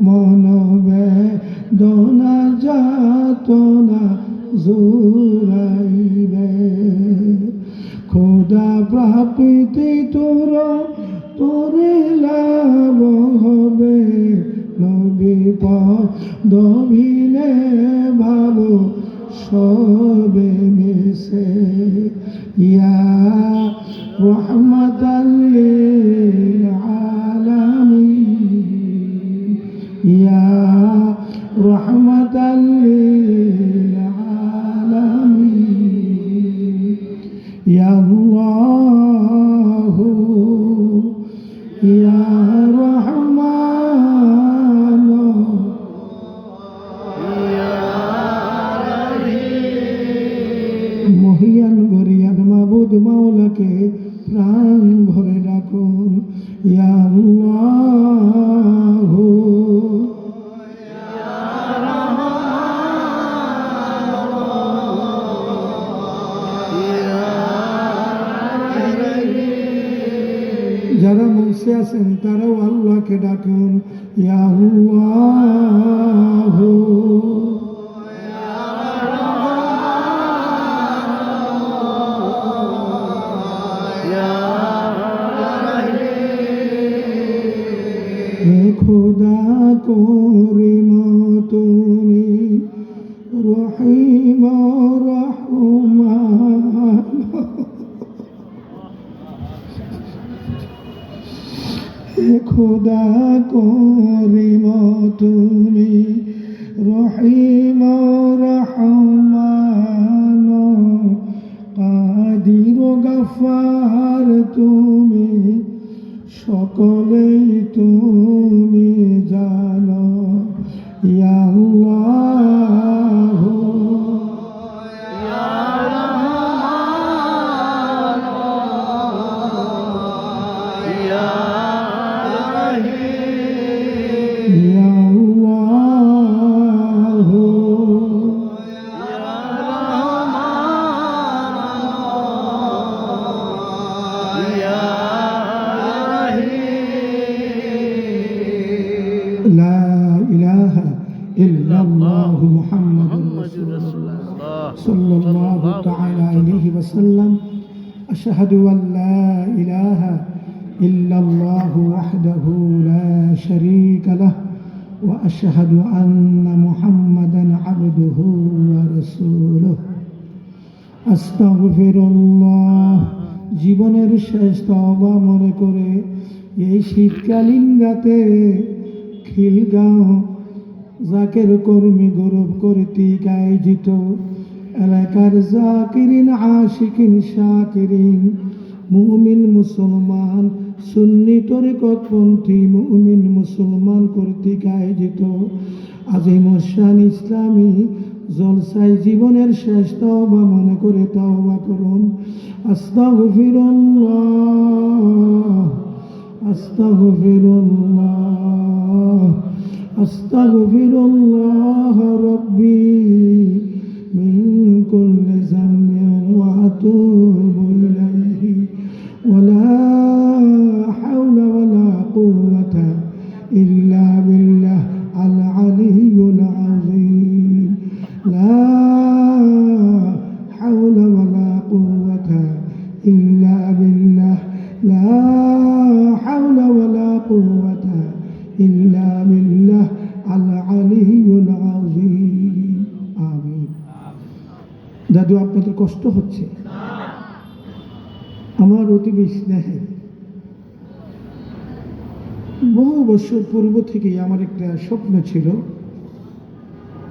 মনোবেদনা যাতনা জুড়াইবে খোদা প্রাপ্তি তোর তোরে লাভ হবে নবী পদভিনে ভালো সবে মিশে ইয়া রহমাতাল লিল আলামিন ইয়া রহমাতাল লিল আলামিন ইয়া আল্লাহু ইয়া রহমান মহিয়ান গরিয়ান মাবুদ মাওলাকে প্রাণ ভরে ডাকুন ইয়া আল্লাহু যারা মুখে আছেন তারাও আল্লাহকে ডাকুন ইয়া আল্লাহু খোদা করিম তুমি রহিম রহমান খোদা করিম তুমি রহিম রহমান কাদির গফার তুমি সকলেই তুমি জানো ইয়া আল্লাহু لا إله إلا الله محمد رسول الله صلى الله تعالى عليه وسلم أشهد أن لا إله إلا الله وحده لا شريك له وأشهد أن محمدا عبده ورسوله أستغفر الله জীবনের শেষ তওবা মনে করে এই শীতকালীন রাতে খিলগাঁও জাকের কর্মী গৌরব কর্তৃক আয়োজিত এলাকার জাকিরিন আশিকিন শাকিরিন মুমিন মুসলমান সুন্নি তরিকতপন্থী মুমিন মুসলমান কর্তৃক আয়োজিত আজিমুশান ইসলামী জলসায় জীবনের শেষ তওবা মনে করে তওবা করুন আস্তাগফিরুল্লাহ আস্তাগফিরুল্লাহ আস্তাগফিরুল্লাহ রব্বি মিন কুল্লি যামবিন ওয়া আতুবু ইলাইহি ওয়ালা হাওলা ওয়ালা কুওয়াতা ইল্লা বিল্লাহ আল আলিয়্যুল আযীম লা হাওলা ওয়ালা কুওয়াতা ইল্লা বিল্লাহ লা হাওলা ওয়ালা কুওয়াতা ইল্লা বিল্লাহ আল আলিয়্যুল আযীম আমিন। দাদু আপনাদের কষ্ট হচ্ছে? আমার অতি স্নেহের বহু বছর পূর্ব থেকেই আমার একটা স্বপ্ন ছিল,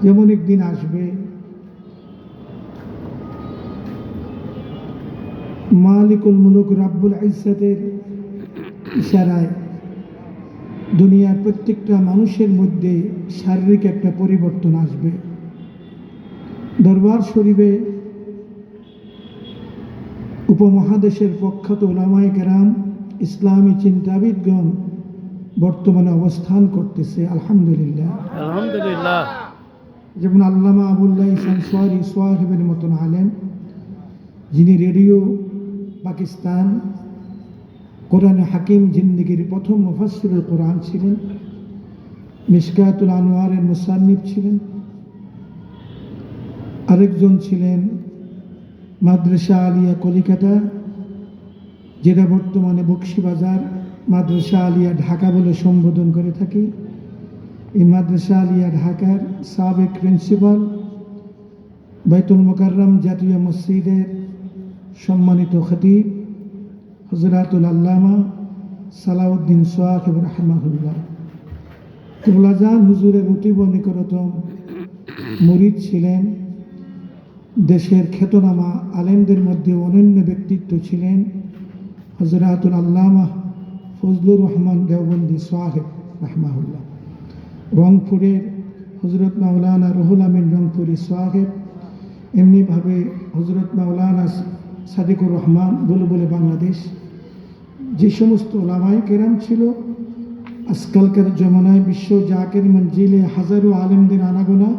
যেমন একদিন আসবে মালিকুল মুলুক রাব্বুল ইজ্জতের ইশারায় দুনিয়ার প্রত্যেকটা মানুষের মধ্যে শারীরিক একটা পরিবর্তন আসবে। দরবার শরীফে উপমহাদেশের প্রখ্যাত উলামায়ে কেরাম ইসলামী চিন্তাবিদগণ বর্তমানে অবস্থান করতেছে। আলহামদুলিল্লাহ আলহামদুলিল্লাহ। যেমন আল্লামা আবুল্লাহ ইহসান সোয়ারি সোয়াহিবের মতন আলেম, যিনি রেডিও পাকিস্তান কোরআনে হাকিম জিন্দিগির প্রথম মুফাসসিরুল কোরআন ছিলেন, মিশকাতুল আনোয়ারের মুসান্নিফ ছিলেন। আরেকজন ছিলেন মাদ্রাসা আলিয়া কলিকাতা, যেটা বর্তমানে বকশীবাজার মাদ্রাসা আলিয়া ঢাকা বলে সম্বোধন করে থাকি। এই মাদ্রাসা আলিয়া ঢাকার সাবেক প্রিন্সিপাল, বাইতুল মোকাররম জাতীয় মসজিদের সম্মানিত খতিব হযরতুল আল্লামা সালাউদ্দিন সোহাগ রাহমাহুল্লাহ কিবলাজান হুজুরের অতীব নিকটতম মুরিদ ছিলেন। দেশের খ্যাতনামা আলেমদের মধ্যে অনন্য ব্যক্তিত্ব ছিলেন হযরতুল আল্লামা ফজলুর রহমান দেওবন্দি সোহাগ রাহমাহুল্লাহ। রংপুরের হযরত মাওলানা রুহুল আমিন রংপুরি সোহাগ, এমনিভাবে হযরত মাওলানা সাদিকুর রহমান বুলবুল বাংলাদেশ। যে সমস্ত ওলামায়ে কেরাম ছিল, আজকালকার জমানায় বিশ্ব জাকের মঞ্জিলে হাজারো আলেমদের আনাগোনা।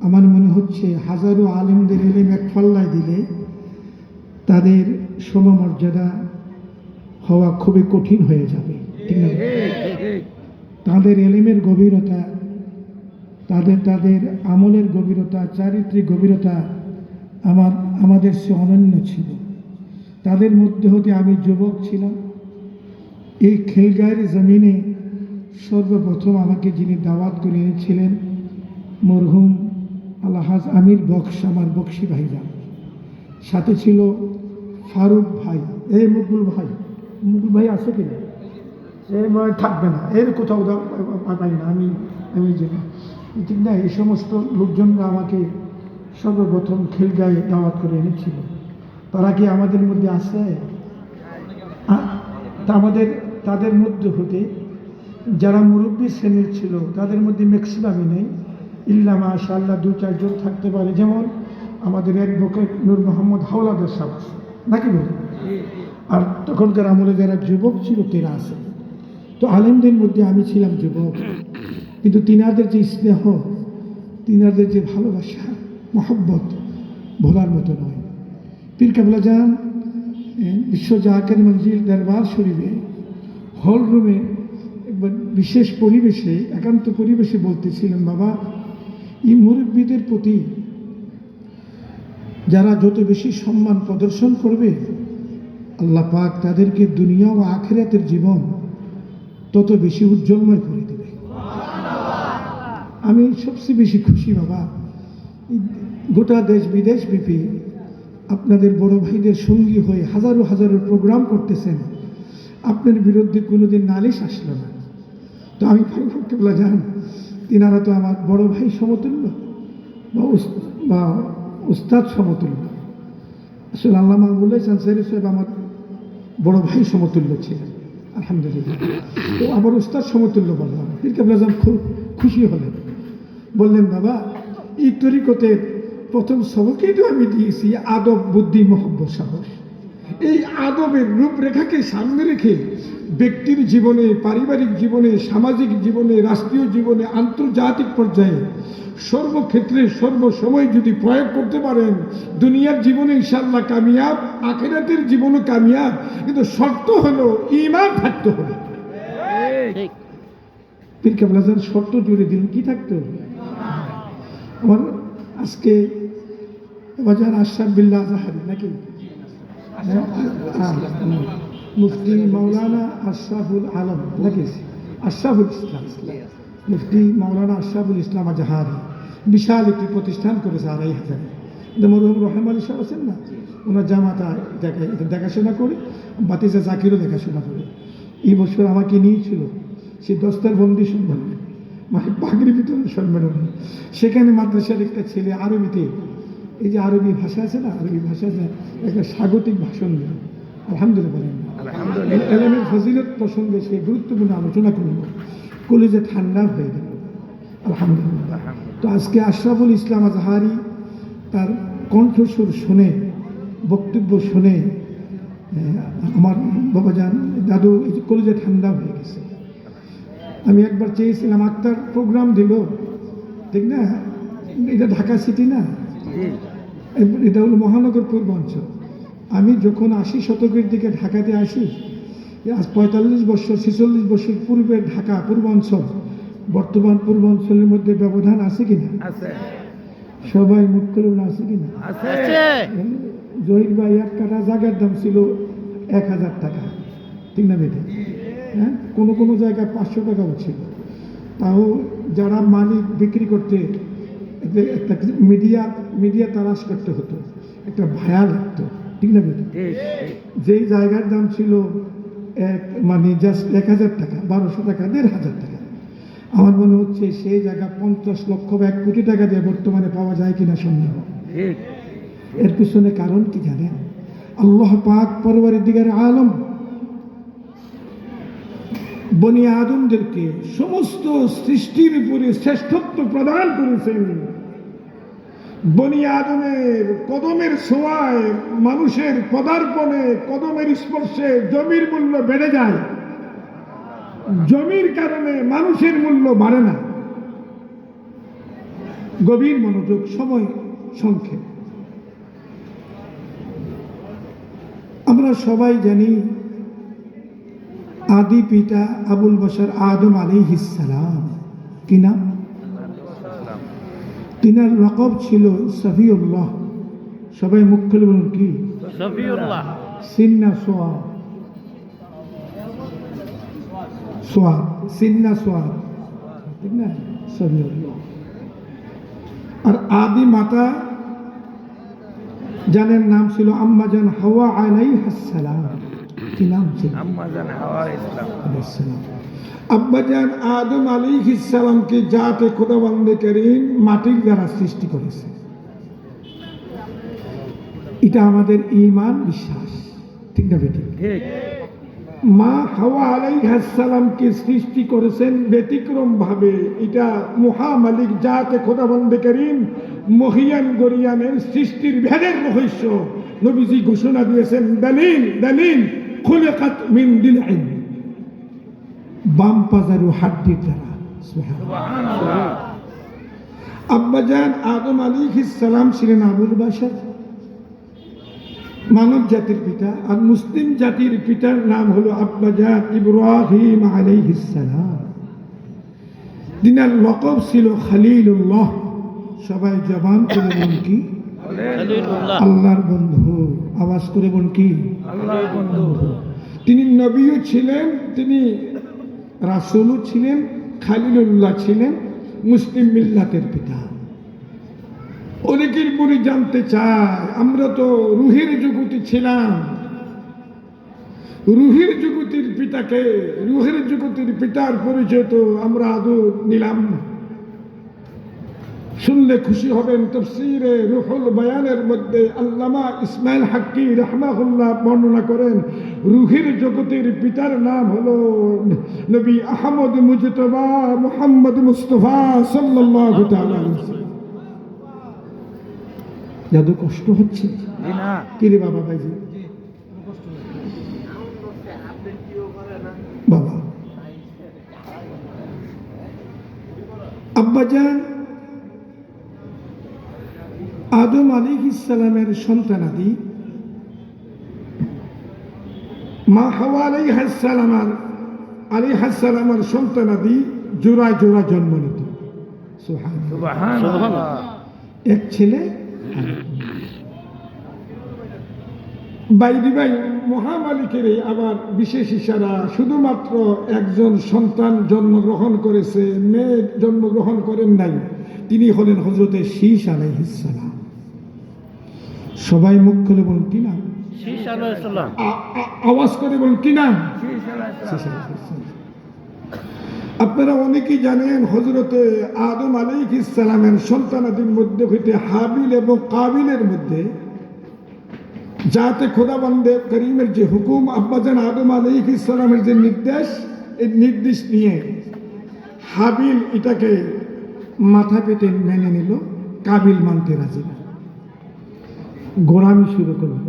আমার মনে হচ্ছে হাজারো আলেমদের এলেম এক পাল্লায় দিলে তাদের সমমর্যাদা হওয়া খুবই কঠিন হয়ে যাবে, ঠিক না? তাদের এলেমের গভীরতা, তাদের আমলের গভীরতা, চারিত্রিক গভীরতা আমাদের সে অনন্য ছিল। তাদের মধ্যে হতে আমি যুবক ছিলাম। এই খিলগাঁয়ের জমিনে সর্বপ্রথম আমাকে যিনি দাওয়াত করে এনেছিলেন মরহুম আলহাজ আমির বক্স, আমার বক্সি ভাইজান। সাথে ছিল ফারুক ভাই। এই মুকুল ভাই আছে কিনা? সে মনে থাকবে না, এর কোথাও পাই না আমি যে ঠিক না। এই সমস্ত লোকজনরা আমাকে সর্বপ্রথম খিলগাঁয়ে দাওয়াত করে এনেছিল। তারা কি আমাদের মধ্যে আছে? তাদের মধ্যে হতে যারা মুরব্বী শ্রেণীর ছিল তাদের মধ্যে ম্যাক্সিমামই নেই, ইল্লা মাশাআল্লাহ 2-4 জন থাকতে পারে। যেমন আমাদের অ্যাডভোকেট নূর মোহাম্মদ হাওলাদার সাহেব আছে নাকি বলে, আর তখনকার আমলে যারা যুবক ছিল তেরা আছে। তো আলেমদের মধ্যে আমি ছিলাম যুবক, কিন্তু তিনাদের যে স্নেহ, তিনাদের যে ভালোবাসা, মহব্বত ভোলার মতো নয়। পীর কেবলাজান বিশ্ব জাকের মঞ্জিল দরবার শরীফে হল রুমে একবার বিশেষ পরিবেশে, একান্ত পরিবেশে বলতেছিলেন, বাবা, এই মুরব্বীদের প্রতি যারা যত বেশি সম্মান প্রদর্শন করবে, আল্লাহ পাক তাদেরকে দুনিয়া ও আখিরাতের জীবন তত বেশি উজ্জ্বলময় করে দেবে। আমি সবচেয়ে বেশি খুশি বাবা, গোটা দেশ বিদেশ ব্যাপী আপনাদের বড় ভাইদের সঙ্গী হয়ে হাজারো হাজারো প্রোগ্রাম করতেছেন, আপনার বিরুদ্ধে কোনোদিন নালিশ আসলো না। তো আমি কেবলা জান, তিনারা তো আমার বড় ভাই সমতুল্য বা উস্তাদ সমতুল্য। আসলে আল্লামা বলেছেন আনসারী সাহেব আমার বড় ভাই সমতুল্য ছিলেন, আলহামদুলিল্লাহ। তো আবার উস্তাদ সমতুল্য বললাম। পীর কেবলা জান খুব খুশি হলেন, বললেন, বাবা, এই তরিকতের প্রথম সবকই তো আমি দিয়েছি আদব, বুদ্ধি, মহব্বত, সাহস। এই আদবের রূপরেখাকে সামনে রেখে ব্যক্তির জীবনে, পারিবারিক জীবনে, সামাজিক জীবনে, রাষ্ট্রীয় জীবনে, আন্তর্জাতিক পর্যায়ে সর্বক্ষেত্রে সর্বসময় যদি প্রয়োগ করতে পারেন, দুনিয়ার জীবনে ইনশাআল্লাহ কামিয়াব, আখিরাতের জীবনও কামিয়াব। কিন্তু শর্ত হলো ঈমান থাকতে হবে। পীর কেবলা জান শর্ত জুড়ে দিলেন, কি থাকতে হবে? আমার আজকে বাজার আশরাফ বিল্লাহ আজহারি নাকি মুফতি মাওলানা আশরাফুল আলম নাকি আশরাফুল ইসলাম, মুফতি মাওলানা আশরাফুল ইসলাম আজহারি বিশাল একটি প্রতিষ্ঠান করেছে 2,500। মরহুম রহমান আলী সাহেব আছেন না, ওনার জামাতা দেখাশোনা করে, বাতিজা জাকিরও দেখাশোনা করে। এই বছর আমাকে নিয়েছিল সে দস্তারবন্দি সম্মেলনে, মানে পাগড়ি বিতরণ সম্মেলনে। সেখানে মাদ্রাসার একটা ছেলে আরবিতে, এই যে আরবি ভাষা আছে না, আরবি ভাষা একটা স্বাগতিক ভাষণ দিল। আলহামদুলিল্লাহ, এলেমের ফজিলত প্রসঙ্গে সে গুরুত্বপূর্ণ আলোচনা করল, কলেজে ঠান্ডা হয়ে গেল, আলহামদুলিল্লাহ। তো আজকে আশরাফুল ইসলাম আজহারি তার কণ্ঠস্বর শুনে, বক্তব্য শুনে আমার বাবাজান দাদু কলেজে ঠান্ডা হয়ে গেছে। আমি একবার চেয়েছিলাম, আক্তার প্রোগ্রাম দিল, ঠিক না, এটা ঢাকা সিটি না, এটা হলো মহানগর পূর্বাঞ্চল। আমি যখন 80 শতকের দিকে ঢাকাতে আসি, আজ 45 বছর 46 বছর পূর্বের ঢাকা পূর্বাঞ্চল বর্তমান পূর্বাঞ্চলের মধ্যে ব্যবধান আছে কিনা? আছে সবাই মুখ করে বলে আছে কিনা? আছে জহির ভাই 1 কাঠা জায়গার দাম ছিল 1000 টাকা, ঠিক না বেটে? হ্যাঁ, কোনো কোনো জায়গায় 500 টাকাও ছিল। তাও যারা মালিক বিক্রি করতে একটা মিডিয়া তালাশ করতে হতো, একটা ভায়া লাগতো, ঠিক না বেটে? যেই জায়গার দাম ছিল মানে জাস্ট 1000 টাকা, 1200 টাকা, 1500 টাকা, আমার মনে হচ্ছে সেই জায়গা 50 লক্ষ বা 1 কোটি টাকা দিয়ে বর্তমানে পাওয়া যায় কিনা সন্দেহ। এর পিছনে কারণ কি জানেন? আল্লাহ পাক পরওয়ারদিগার আলম বনি আদমদেরকে সমস্ত সৃষ্টির উপরে শ্রেষ্ঠত্ব প্রদান করেছেন। বনি আদমের কদমের ছোঁয়ায়, মানুষের পদার্পণে, কদমের স্পর্শে জমির মূল্য বেড়ে যায়, জমির কারণে মানুষের মূল্য বাড়ে না। গভীর মনোযোগ, সময় সংক্ষেপ। আমরা সবাই জানি আদি পিতা আবুল বশর আদম আলাইহিস সালাম, কি নাম? তিনার লকব ছিল সফিউল্লাহ। সবাই মুখ খুলে বলুন কি? সফিউল্লাহ। সিন্না সোয়াব, সোয়াব, সিন্না সোয়াব, ঠিক না? সফিউল্লাহ। আর আদি মাতা জানের নাম ছিল আম্মাজান হাওয়া আলাইহিস সালাম। কি নাম ছিল? আম্মাজান হাওয়া আলাইহিস সালাম। আব্বাজান আদম আলাইহিস সালামকে জাতে খোদাবন্দে করিম মাটির দ্বারা সৃষ্টি করেছে। এটা আমাদের ঈমান, বিশ্বাস, ঠিক না বেটি? ঠিক। মা হাওয়া আলাইহিস সালামকে সৃষ্টি করেছেন ব্যতিক্রম ভাবে। এটা মহামালিক জাতে খোদাবন্দে করিম মহিয়ান গরিয়ানের সৃষ্টির ভেদের রহস্য নবীজি ঘোষণা দিয়েছেন, দলিল দলিল খুলিকাত মিন দিলইন, বাম পাজারু হাড্ডির দ্বারা। সুবহানাল্লাহ। আব্বাজান আদম আলাইহিস সালাম ছিলেন আবুল বাশার, মানব জাতির পিতা। আর মুসলিম জাতির পিতার নাম হলো আব্বাজান ইব্রাহিম আলাইহিস সালাম। তিনার লকব ছিল খলিলুল্লাহ। সবাই জবান করে বলুন কি? খলিলুল্লাহ। আল্লাহর বন্ধু। আওয়াজ করে বলুন কি? আল্লাহর বন্ধু। তিনি নবীও ছিলেন, তিনি রাসূলও ছিলেন, খলিলুল্লাহ ছিলেন, মুসলিম মিল্লাতের পিতা। অনেকের পরে জানতে চায়, আমরা তো রুহের জগতে ছিলাম, রুহের জগতের পিতাকে, রুহের জগতের পিতার পরিচয় তো আমরা আদৌ নিলাম না। শুনলে খুশি হবেন, তাফসীরে রুহুল বায়ানের মধ্যে আল্লামা ইসমাইল হাক্কি রাহমাহুল্লাহ বর্ণনা করেন, রুহের জগতের পিতার নাম হলো নবী আহমদ মুজতবা মুহাম্মদ মুস্তাফা সাল্লাল্লাহু তাআলা আলাইহি ওয়াসাল্লাম। জাদু কষ্ট হচ্ছে না কি রে বাবা? ভাইজি বাবা, আব্বাজান আদম আলাইহিস সালামের সন্তানাদি মা হাওয়া আলাইহিস সালামের সন্তানাদি জোড়ায় জোড়া জন্ম নিত। সুবহানাল্লাহ। এক ছেলে, বাইরে ভাই মহামালিকের আবার বিশেষ ইশারা, শুধুমাত্র একজন সন্তান জন্মগ্রহণ করেছে, মেয়ে জন্মগ্রহণ করেন নাই। তিনি হলেন হযরতে শীশ আলাইহিস সালাম। সবাই মুখ খুলে বলুন কি নাম? শীশ আলাইহিস সালাম। আওয়াজ করে বলুন কি নাম? শীশ আলাইহিস শীশ সালাম। আলাইহিস সালাম। আপনারা অনেকেই জানেন, হযরতে আদম আলাইহিস সালামের সন্তানাদির মধ্যে হইতে হাবিল এবং কাবিলের মধ্যে যাতে খোদাবন্দে করিমের যে হুকুম, আব্বাজান আদম আলাইহিস সালামের যে নির্দেশ, এই নির্দেশ নিয়ে হাবিল এটাকে মাথা পেতে মেনে নিল, কাবিল মানতে রাজি না। গোলামি শুরু করল,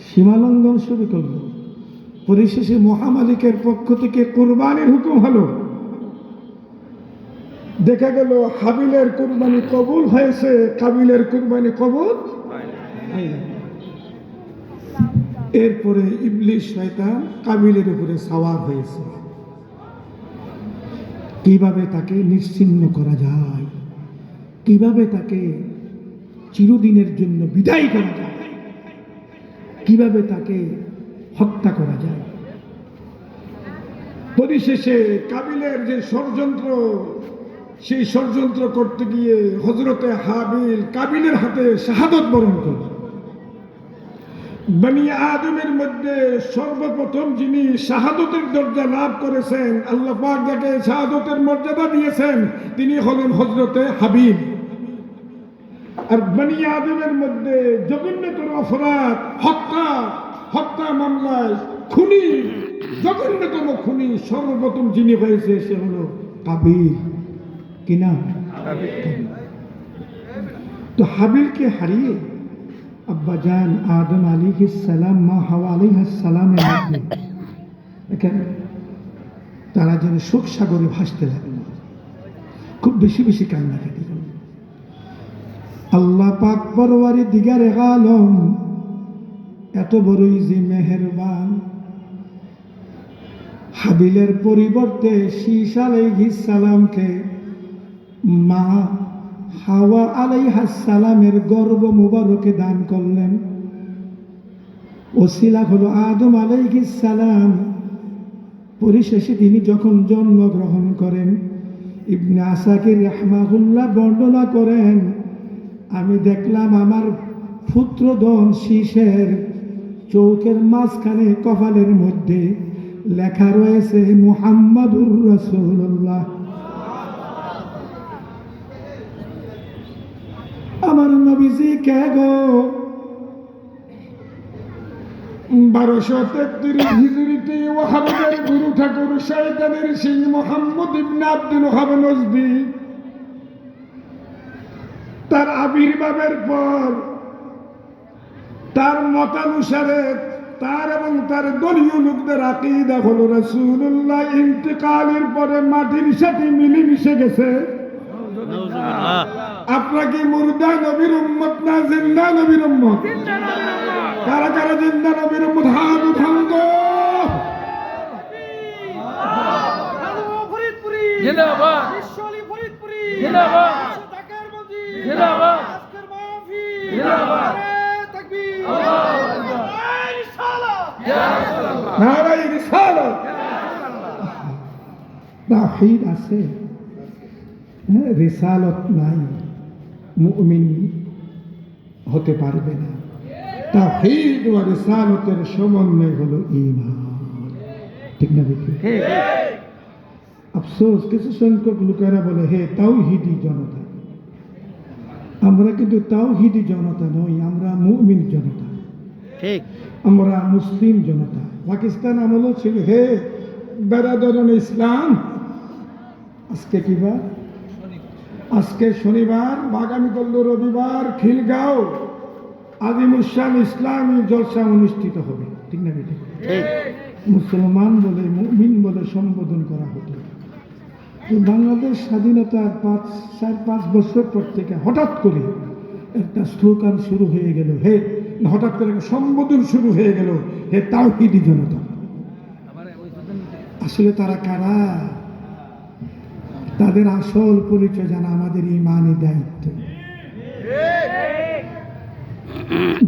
সীমালঙ্ঘন শুরু করল। পরিশেষে মহামালিকের পক্ষ থেকে কুরবানির হুকুম হলো। দেখা গেল হাবিলের কুরবানি কবুল হয়েছে, কাবিলের কুরবানি কবুল হয়নি। এরপরে ইবলিস শয়তান কাবিলের উপরে সাওয়ার হয়েছে। কিভাবে তাকে নিশ্চিহ্ন করা যায়, কিভাবে তাকে চিরদিনের জন্য বিদায় করা যায়, কিভাবে তাকে হত্যা করা যায়। পরিশেষে কাবিলের যে ষড়যন্ত্র, সেই ষড়যন্ত্র করতে গিয়ে হযরতে হাবিল কাবিলের হাতে শাহাদত বরণ করল। বনি আদমের মধ্যে সর্বপ্রথম যিনি শাহাদতের দরজা লাভ করেছেন, আল্লাহ পাক যাকে শাহাদতের মর্যাদা দিয়েছেন, তিনি হলেন হযরতে হাবিল। আর বনি আদমের মধ্যে জঘন্যতর অপরাধ হত্যা মামলায় খুনি, জঘন্যতম খুনি সর্বপ্রথম যিনি হয়েছে সে হলো কাবিল। কি নাম? তো হাবিলকে হারিয়ে আব্বাজান আদম আলাইহিস সালাম, মা হাওয়া আলাইহিস সালামের মধ্যে এখানে তারা যেন শোক সাগরে ভাসতে লাগলো, খুব বেশি বেশি কান্নাকাটি করল। আল্লাহ পাক পরওয়ারে দিগারে আলম এত বড়ই যে মেহেরবান, হাবিলের পরিবর্তে শীশ আলাইহিস সালামকে মা হাওয়া আলাইহিস সালামের গর্ভ মুবারকে দান করলেন। ওসিলা হলো আদম আলাইহিস সালাম। পরিশেষে তিনি যখন জন্মগ্রহণ করেন, ইবনে আসাকির রাহমাহুল্লাহ বর্ণনা করেন, আমি দেখলাম আমার পুত্রধন শীষের চৌকের মাঝখানে কপালের মধ্যে লেখা রয়েছে মুহাম্মাদুর রাসূলুল্লাহ। আমার নবীজি কে গো? 1233 হিজরিতে ওয়াহাবীদের গুরু ঠাকুর শয়তানের সিং মুহাম্মদ ইবনে আব্দুল ওয়াহাব নজদি তার আবির্ভাবের পর তার মতানুসারে তার এবং তার দলীয় লোকদের আকীদা হলো রাসূলুল্লাহ ইন্তেকালের পরে মাটির সাথে মিলেমিশে গেছে। আপনারা কি মুর্দা নবীর উম্মত না জিন্দা নবীর উম্মত? কারা কারা জিন্দা নবীর উম্মত হাত উঠান তো। জিন্দাবাদ, জিন্দাবাদ, জিন্দাবাদ, জিন্দাবাদ, নারায়ে রিসালাত। তাওহীদ আছে, রিসালত নাই, মুমিন হতে পারবে না। তাওহীদ ও রিসালতের সমন্বয় হলো ঈমান। ঠিক না বেটি? আফসোস কিছু সংখ্যক লোকেরা বলে, হে তাওহীদি জনতা। আমরা কিন্তু তাওহীদি জনতা নই, আমরা মুমিন জনতা, ঠিক, আমরা মুসলিম জনতা। পাকিস্তান আমলও ছিল হে বেরাদরান ইসলাম। আজকে কি বার? আজকে শনিবার, আগামী করল রবিবার, খিলগাঁও আজিমুসান ইসলামী জলসা অনুষ্ঠিত হবে। ঠিক না বেটি? ঠিক, মুসলমান বলে মুমিন বলে সম্বোধন করা হতো। বাংলাদেশ স্বাধীনতার 4-5 বছর পর থেকে হঠাৎ করে একটা স্লোগান শুরু হয়ে গেল, হে হঠাৎ করে সম্বোধন শুরু হয়ে গেল, হে তাওহীদি জনতা। আসলে তারা কারা? তাদের আসল পরিচয় জানা আমাদের ঈমানি দায়িত্ব।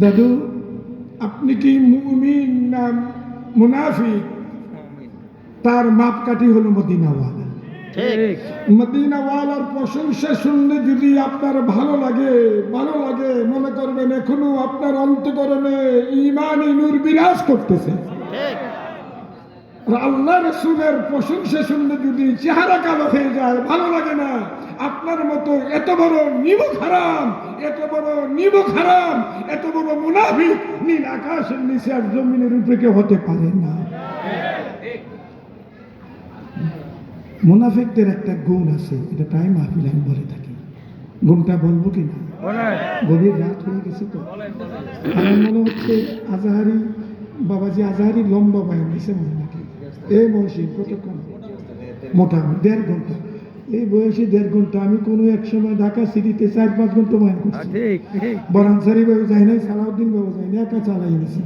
দাদু, আপনি কি মুমিন না মুনাফিক? তার মাপকাঠি হলো মদিনাওয়ালা। ঠিক, মদিনাওয়ালার প্রশংসা শুনলে যদি আপনার ভালো লাগে, মনে করবেন এখনো আপনার অন্তঃকরণে ঈমানি নূর বিরাজ করতেছে। ঠিক, আর আল্লাহ রাসূলের প্রশংসা শুনলে যদি চেহারা কালো হয়ে যায়, ভালো লাগে না, আপনার মতো এত বড় নিমক হারাম, এত বড় মুনাফিক নীল আকাশের নিচে আর জমিনের উপরে কেউ হতে পারে না। মুনাফিকদের একটা গুণ আছে, এটা টাইম মাহফিল আমি বলে থাকি। গুণটা বলবো কিনা? গভীর রাত হয়ে গেছে তো আমার মনে হচ্ছে আজাহারি বাবাজি আজাহারি লম্বা বাহিনী দিছে মনে নাকি এই বয়সে কতক্ষণ? মোটামুটি 1.5 ঘন্টা। এই বয়সে 1.5 ঘন্টা। আমি কোনো এক সময় ঢাকা সিটিতে 4-5 ঘন্টা বয়ান করছি। বরানসারি বাবু যাই নাই, সালাউদ্দিন বাবু যাই না, একা চালাই নিয়েছি।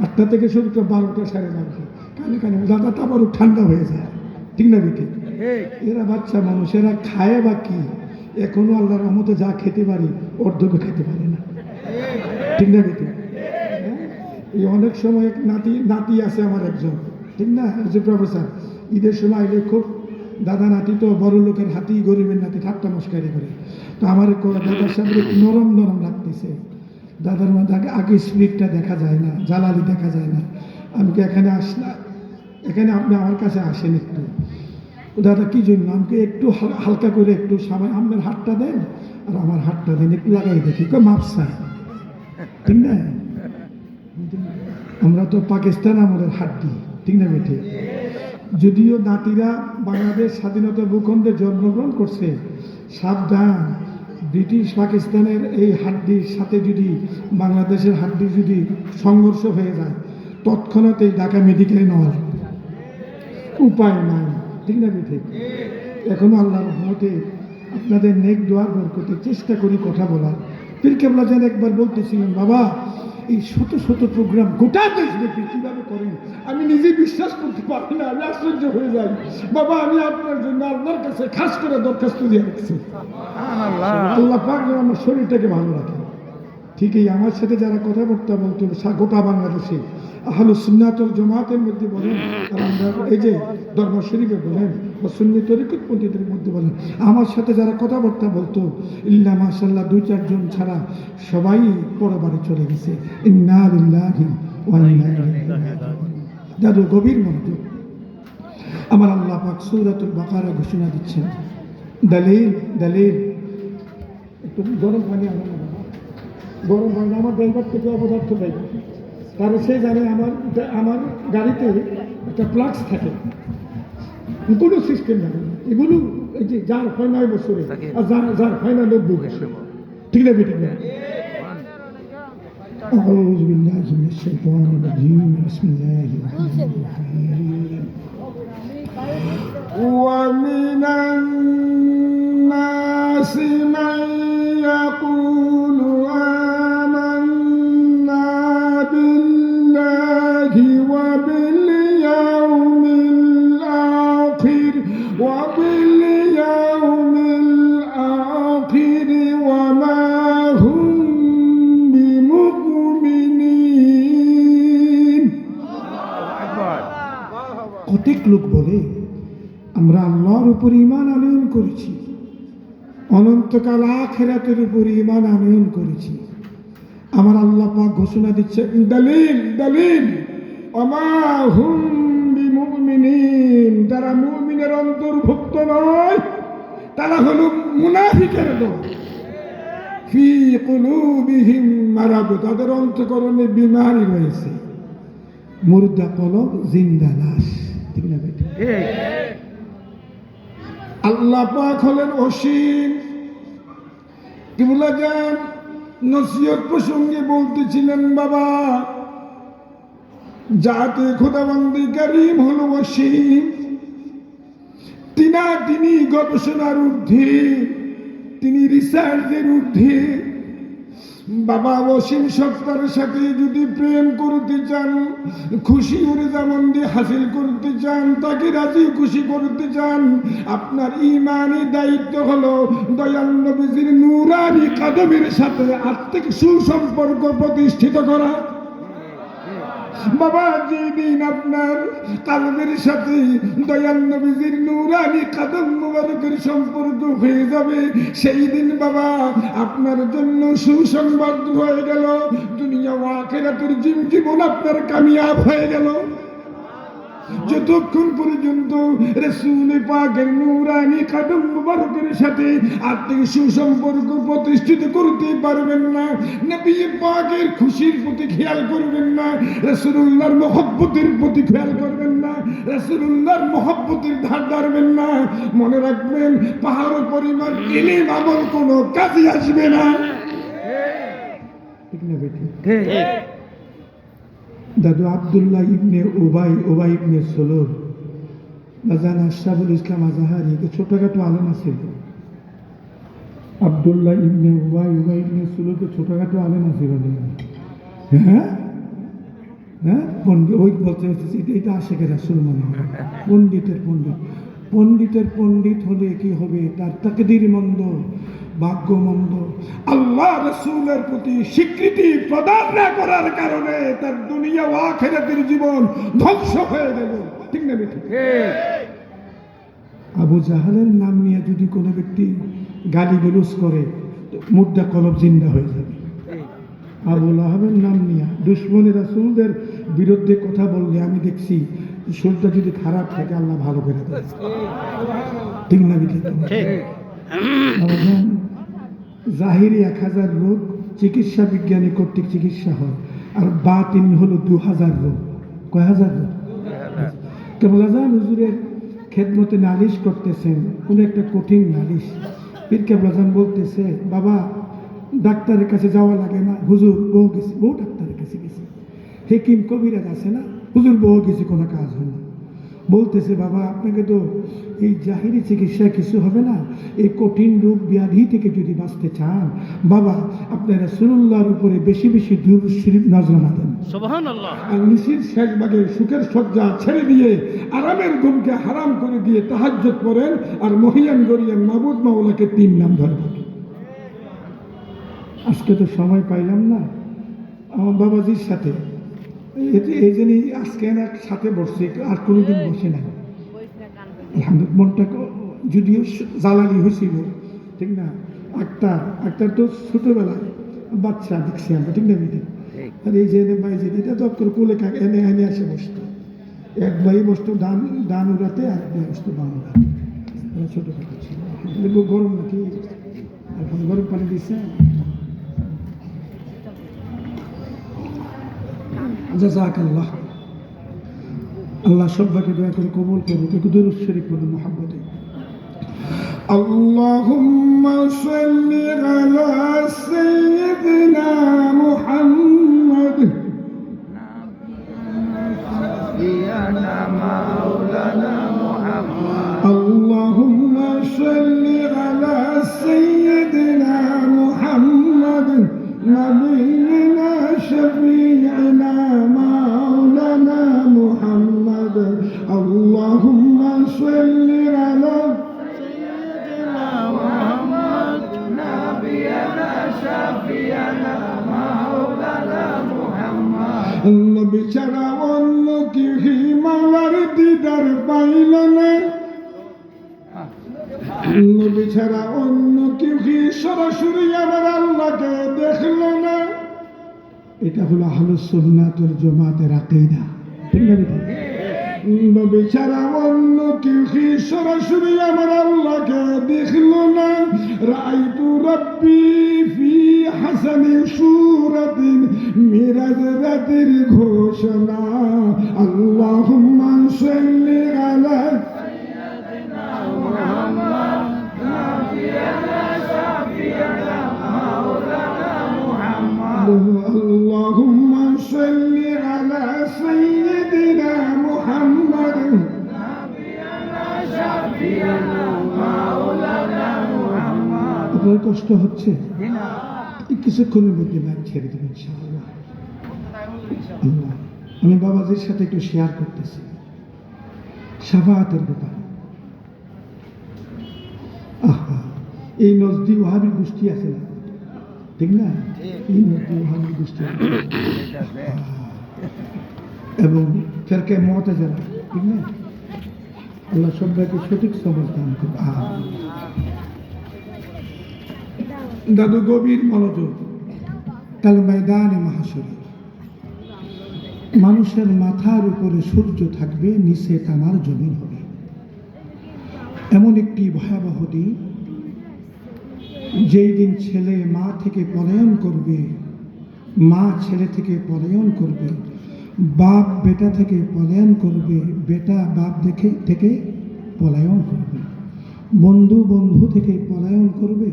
8টা থেকে শুরু করে 12টা 12:30 কানে কানে দাদা তারপর ঠান্ডা হয়ে যায়। ঠিক না বেটি? এরা বাচ্চা মানুষ, এরা খায় বা কি? এখনো আল্লাহর রহমতে যা খেতে পারি অর্ধেক খেতে পারে না, ঠিক না বেটি? এই অনেক সময় এক নাতি আছে আমার একজন, ঠিক না, যে প্রফেসর, ঈদের সময় আইলে খুব দাদা নাতি তো বড় লোকের হাতি গরিবের নাতি ঠাট্টা মস্কারি করে। তো আমার দাদার সামনে নরম নরম লাগতেছে, দাদার মধ্যে আগে স্পিডটা দেখা যায় না, জ্বালালি দেখা যায় না। আমি কি এখানে আসলাম, এখানে আপনি আমার কাছে আসেন একটু, দাদা কি জন্য? আমাকে একটু হালকা করে একটু সামনে আপনার হাতটা দেন আর আমার হাতটা দেন, একটু লাগাই দেখি, মাপসা, ঠিক না? আমরা তো পাকিস্তান আমাদের হাত দিই, ঠিক না বেঠে? যদিও নাতিরা বাংলাদেশ স্বাধীনতা ভূখণ্ডে জন্মগ্রহণ করছে, সাবধান, ব্রিটিশ পাকিস্তানের এই হাড্ডির সাথে যদি বাংলাদেশের হাড্ডির যদি সংঘর্ষ হয়ে যায়, তৎক্ষণাৎ এই ঢাকা মেডিকেলে নেওয়া লাগবে, উপায় নাই, ঠিক না বেঠে? এখনো আল্লাহর রহমতে আপনাদের নেক দোয়ার বরকতে চেষ্টা করি কথা বলার। পীর কেবলা যেন একবার বলতেছিলেন, বাবা এই শত শত প্রোগ্রাম গোটা দেশব্যাপী কীভাবে করেন আমি নিজে বিশ্বাস করতে পারি না, আমি আশ্চর্য হয়ে যাই। বাবা আমি আপনার জন্য আল্লাহর কাছে খাস করে দরখাস্ত দিয়ে রাখছি, আল্লাহ পাক যেন আমার শরীরটাকে ভালো রাখে। ঠিকই আমার সাথে যারা কথাবার্তা বলতো গোটা বাংলাদেশে আহলুস সুন্নাত ওয়াল জামাতের মধ্যে বলেন, আর আমরা এই যে দরবার শরীফে বলেন বা সুন্নি তরিকতপন্থীদের মধ্যে বলেন, আমার সাথে যারা কথাবার্তা বলতো ইল্লা মাশাআল্লাহ 2-4 জন ছাড়া সবাই পরবারে চলে গেছে। ইন্না লিল্লাহি ওয়া ইন্না ইলাইহি রাজিউন। দাদু গভীর মনোযোগ, আমার আল্লাহ পাক সূরাতুল বাকারা ঘোষণা দিচ্ছেন, দলিল দলিল, একটু গরম পানি আনো না, গরম পানি, আমার ড্রাইভার থেকে অপদার্থ ড্রাইভার, কারণ সে জানে আমার গাড়িতে একটা প্লাক্স থাকে, কোনো সিস্টেম জানে না এগুলো, এই যে যার হয় 9 বছরে আর যার হয় না 90 বছর, ঠিক না বেটি? أعوذ بالله من الشيطان الرجيم بسم الله الرحمن الرحيم ومن الناس من يقول آمنا بالله وباليوم الآخر وما هم بمؤمنين। কতক লোক বলে আমরা আল্লাহর উপর ঈমান আনয়ন করেছি, অনন্তকাল আখিরাতের উপর ঈমান আনয়ন করেছি। আমার আল্লাহ পাক ঘোষণা দিচ্ছে, দলিল দলিল, ওমা হুম বিমুমিনিন, তারা মুমিনের অন্তর্ভুক্ত নয়, তারা হলো মুনাফিকের দল। ফি কুলুবিহিম মারাদ, তাদের অন্তঃকরণে বিমারি রয়েছে, মুর্দা কলব, জিন্দা লাশ, ঠিক না বেটা? আল্লাহ পাক হলেন অসীম। কিবলা জান নসিহত প্রসঙ্গে বলতেছিলেন, বাবা জাতে খোদাবন্দি করিম হলো অসীম, তিনি গবেষণার ঊর্ধ্বে, তিনি রিসার্চের ঊর্ধ্বে। বাবা অসীম সত্তার সাথে যদি প্রেম করতে চান, খুশি ওর যেমন দিয়ে হাসিল করতে চান, তাকে রাজি খুশি করতে চান, আপনার ইমানি দায়িত্ব হলো দয়াল নবীজির নূরানি কদমের সাথে আত্মিক সুসম্পর্ক প্রতিষ্ঠিত করা। বাবা যেদিন আপনার কালবের সাথে দয়াল নবীজির নূরানি কদম মুবারকের সম্পর্ক হয়ে যাবে, সেই দিন বাবা আপনার জন্য সুসংবাদ হয়ে গেল, দুনিয়া ও আখিরাতের জীবন আপনার কামিয়াব হয়ে গেল। যতক্ষণ পর্যন্ত রাসূল পাকের নূরানি কদম মুবারকের সাথে আত্মিক সুসম্পর্ক প্রতিষ্ঠিত করতে পারবেন না, নবী পাকের খুশির প্রতি খেয়াল করবেন না, রাসূলুল্লাহর মহব্বতের প্রতি খেয়াল করবেন না, রাসূলুল্লাহর মহব্বতের ধার ধারবেন না, মনে রাখবেন পাহাড় পরিমাণ ইলম আমল কোনো কাজে আসবে না, ঠিক না বেটি? দাদু আব্দুল্লাহ ইবনে ওবাই ইবনে সলুল, বাজান আশরাফুল ইসলাম আজাহারি, ছোটখাটো আলেম আছে। আব্দুল্লাহ ইবনে ওবাই ইবনে সলুল ছোটখাটো আলেম আছে, হ্যাঁ হ্যাঁ, পণ্ডিত ওই বলতে এটা আশেখের রাসূল মনে হয়, পণ্ডিতের পণ্ডিত। পণ্ডিতের পণ্ডিত হলে কি হবে, তার তাকদীর মন্দ, ভাগ্য মন্দ। আল্লাহ রাসূলের প্রতি স্বীকৃতি প্রদান না করার কারণে তার দুনিয়া ও আখিরাতের জীবন ধ্বংস হয়ে গেল। ঠিক না বেঠিক? আবু জাহালের নাম নিয়ে যদি কোনো ব্যক্তি গালিগালাজ করে, মুর্দা কলব জিন্দা হয়ে যাবে। আবু লাহাবের নাম নিয়ে দুশ্মনী রাসূলদের বিরুদ্ধে কথা বললে আমি দেখছি সুরটা যদি খারাপ থাকে আল্লাহ ভালো করে দেয়। ঠিক না বেঠিক? জাহিরি 1000 রোগ চিকিৎসা বিজ্ঞানী কর্তৃক চিকিৎসা হয়, আর বাতিন হলো 2000 রোগ। কয় হাজার রোগ? কেবল আজান হুজুরের খেদমতে নালিশ করতেছেন, কোনো একটা কঠিন নালিশ। পীর কেবল আজান বলতেছে, বাবা ডাক্তারের কাছে যাওয়া লাগে না, হুজুর বউ গেছি, বউ ডাক্তারের কাছে গেছি। হেকিম কবিরাজ আছে না, হুজুর বউ গেছি, কোনো কাজ হয় না। বলতেছে, বাবা আপনাকে তো এই জাহিরি চিকিৎসায় কিছু হবে না, এই কঠিন রোগ ব্যাধি থেকে যদি বাঁচতে চান, বাবা আপনারা রাসূলুল্লাহর উপরে বেশি বেশি দুরূদ শরীফ নজরানা দেন। সুবহানাল্লাহ। আর নিশির শেষ ভাগে সুখের সজ্জা ছেড়ে দিয়ে আরামের ঘুমকে হারাম করে দিয়ে তাহাজ্জুদ পড়েন, আর মহিয়ান গরিয়ান মাবুদ মাওলাকে 3 নাম ধরে থাকেন। আজকে তো সময় পাইলাম না আমার বাবাজির সাথে, এই জন্যই আজকে এনার সাথে বসছি, আর কোনোদিন বসে নাই। আলহামদুলিল্লাহ, মনটা যদিও জ্বালানি হয়েছিল, ঠিক না? আক্তার তো ছোটবেলায় বাচ্চা দেখছি আমরা, ঠিক না বেটি? আর এই যে ভাই যে এটা তো কোলে এনে এনে এসে বসতো, এক ভাই বসতো ডান উড়াতে, আর এক ভাই বসতো বাম উড়াতে। ছোটখাটো ছিল। গরম নাকি? এখন গরম পানি দিচ্ছে। জাযাকাল্লাহ। আল্লাহ সবাইকে দয়া করে কবুল করুক। একটু দুরূদ শরীফ পড়ুন মুহাব্বতে। আল্লাহুম্মা সাল্লি আলা সাইয়্যিদিনা মুহাম্মদ আল্লাহুম্মা সাল্লি আলা সাইয়্যিদিনা মুহাম্মদ নবিয়িনা শফিঈনা মাওলানা মুহাম্মদ আল্লাহুম্মা সাল্লি আলা সাইয়্যিদিনা মুহাম্মদ নবিয়িনা শফিঈনা মাওলানা মুহাম্মদ। নবী ছাড়া অন্য কেউ মাওলার দিদার পাইল না, নবী ছাড়া অন্য কেউ সরাসরি আমার আল্লাহকে দেখল না। এটা হলো আহলুস সুন্নাত ওয়াল জামাতের আকীদা। ঠিক না বেটা? নবী ছাড়া অন্য কেউ সরাসরি আমার আল্লাহকে দেখল না। রাআইতু রাব্বি ফি হাসানি সূরাতিন, মিরাজ রাতের ঘোষণা। আল্লাহুম্মা সাল্লি আলা اللهم صل على سيدنا محمد نبينا شفيعنا مولانا محمد। আপনার কষ্ট হচ্ছে? কিছুক্ষণের মধ্যে ব্যাগ ছেড়ে দেবেন ইনশাআল্লাহ। আল্লাহ, আমি বাবাজির সাথে একটু শেয়ার করতেছি শাফাআতের ব্যাপারে। আহা, এই নজদি ওয়াহাবি গোষ্ঠী আছে না, ঠিক না? এই নজদি ওয়াহাবি গোষ্ঠী এবং ফেরকে মুতাজিলা, ঠিক না? আল্লাহ সবাইকে সঠিক সমাজ দান করুন। দাদু গভীর মনোযোগ। কাল ময়দানে মাহশরে মানুষের মাথার উপরে সূর্য থাকবে, নিচে তামার জমিন হবে। এমন একটি ভয়াবহ দিন, যেই দিন ছেলে মা থেকে পলায়ন করবে, মা ছেলে থেকে পলায়ন করবে, বাপ বেটা থেকে পলায়ন করবে, বেটা বাপ থেকে পলায়ন করবে, বন্ধু বন্ধু থেকে পলায়ন করবে,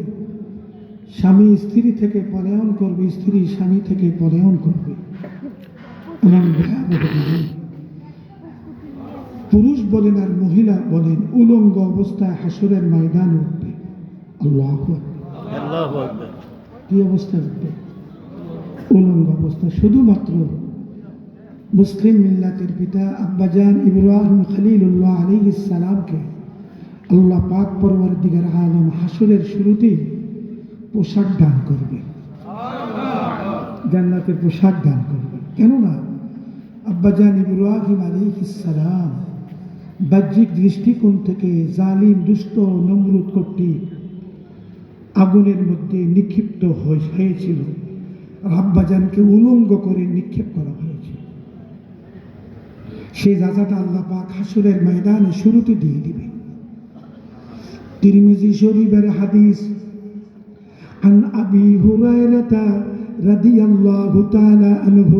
স্বামী স্ত্রী থেকে পলায়ন করবে, স্ত্রী স্বামী থেকে পলায়ন করবে। এমন ভয়াবহ দিন পুরুষ বলেন আর মহিলা বলেন উলঙ্গ অবস্থায় হাসরের ময়দানে উঠবে। আল্লাহু আকবার। কি অবস্থা উঠবে? উলঙ্গ অবস্থা। শুধুমাত্র মুসলিম মিল্লাতের পিতা আব্বাজান ইব্রাহিম খলিলুল্লাহ আলাইহিস সালামকে আল্লাহ পাক পরবর্তীকার আলম হাসরের শুরুতে পোশাক দান করবে, জান্নাতের পোশাক দান করবে। কেননা আব্বাজান ইব্রাহিম আলাইহিস সালাম বাহ্যিক দৃষ্টিকোণ থেকে জালিম দুষ্ট নমরুদ কর্তৃক আগুনের মধ্যে নিক্ষিপ্ত হয়েছিল। আব্বাজানকে উলঙ্গ করে নিক্ষেপ করা হয়েছিল। সেই যাজাটা আল্লাহ পাক হাসরের ময়দানে শুরুতে দিয়ে দিবে। তিরমিজি শরীফের হাদিস, عن أبي هريرة رضي الله تعالى عنه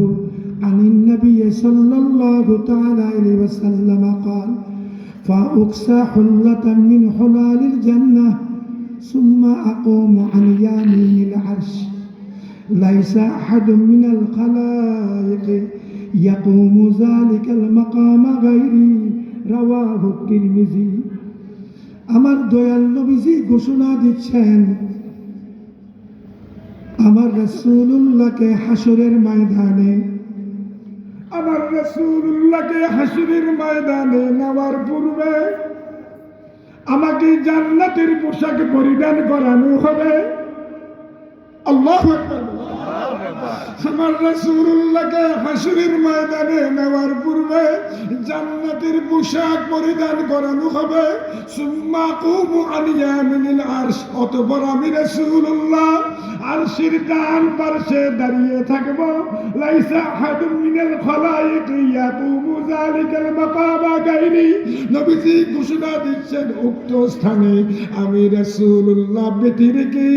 عن النبي صلى الله تعالى عليه وسلم قال فأقصى حلة من حلال الجنة ثم أقوم عن يمين العرش ليس أحد من الخلائق يقوم ذلك المقام غيري رواه الترمذي। আমার দয়াল নবীজি ঘোষণা দিচ্ছেন, আমার রাসূলুল্লাহকে হাসরের ময়দানে, আমার রাসূলুল্লাহকে হাসরের ময়দানে নেওয়ার পূর্বে আমাকে জান্নাতের পোশাক পরিধান করানো হবে। আল্লাহু আকবার। আমার রাসূলুল্লাহকে হাসরের ময়দানে নেওয়ার পূর্বে জান্নাতের পোশাক পরিধান করানো হবে। সুম্মা কুমু আন ইয়ামিনিল আরশ, অতঃপর আমি রাসূলুল্লাহ আরশের ডান পার্শ্বে দাঁড়িয়ে থাকব। লাইসা আহাদুম মিনাল খালায়েক ইয়াকুমু যালিকাল মাকামা গায়রি। নবীজি ঘোষণা দিচ্ছেন, উক্ত স্থানে আমি রাসূলুল্লাহ ব্যতিরেকে